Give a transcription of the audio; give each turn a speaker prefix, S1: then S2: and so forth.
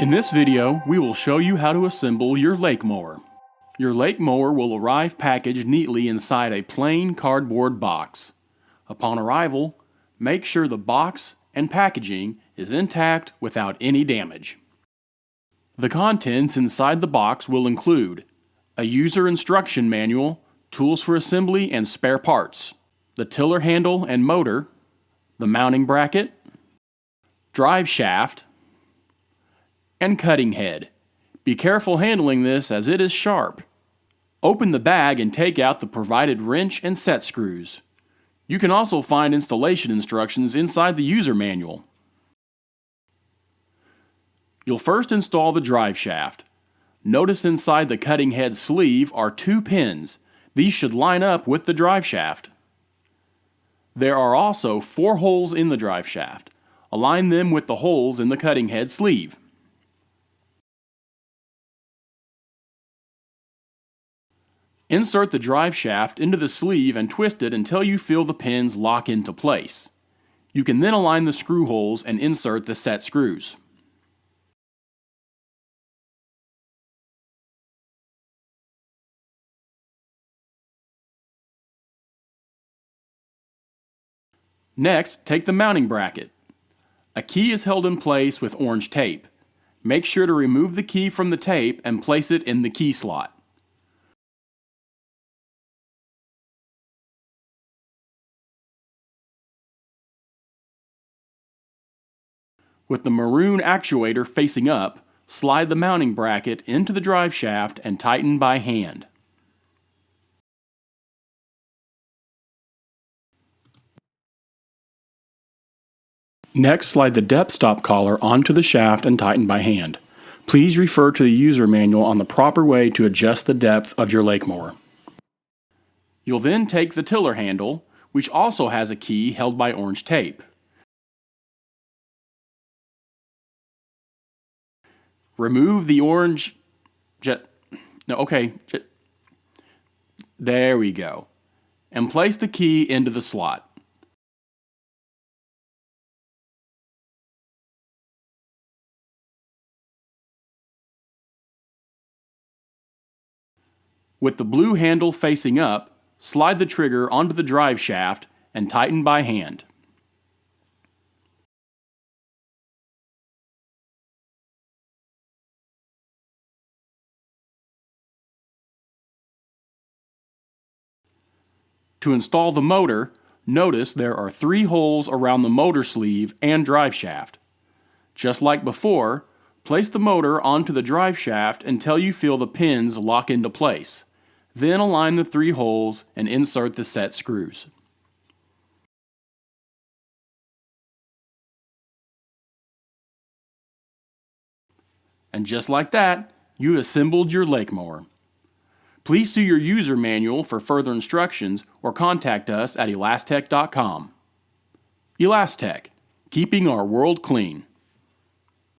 S1: In this video, we will show you how to assemble your lake mower. Your lake mower will arrive packaged neatly inside a plain cardboard box. Upon arrival, make sure the box and packaging is intact without any damage. The contents inside the box will include a user instruction manual, tools for assembly and spare parts, the tiller handle and motor, the mounting bracket, drive shaft, and cutting head. Be careful handling this as it is sharp. Open the bag and take out the provided wrench and set screws. You can also find installation instructions inside the user manual. You'll first install the drive shaft. Notice inside the cutting head sleeve are 2 pins. These should line up with the drive shaft. There are also 4 holes in the drive shaft. Align them with the holes in the cutting head sleeve. Insert the drive shaft into the sleeve and twist it until you feel the pins lock into place. You can then align the screw holes and insert the set screws. Next, take the mounting bracket. A key is held in place with orange tape. Make sure to remove the key from the tape and place it in the key slot. With the maroon actuator facing up, slide the mounting bracket into the drive shaft and tighten by hand. Next, slide the depth stop collar onto the shaft and tighten by hand. Please refer to the user manual on the proper way to adjust the depth of your lake mower. You'll then take the tiller handle, which also has a key held by orange tape. Remove the orange there we go. And place the key into the slot. With the blue handle facing up, slide the trigger onto the drive shaft and tighten by hand. To install the motor, notice there are 3 holes around the motor sleeve and drive shaft. Just like before, place the motor onto the drive shaft until you feel the pins lock into place. Then align the 3 holes and insert the set screws. And just like that, you assembled your lake mower. Please see your user manual for further instructions or contact us at elastech.com. Elastech, keeping our world clean.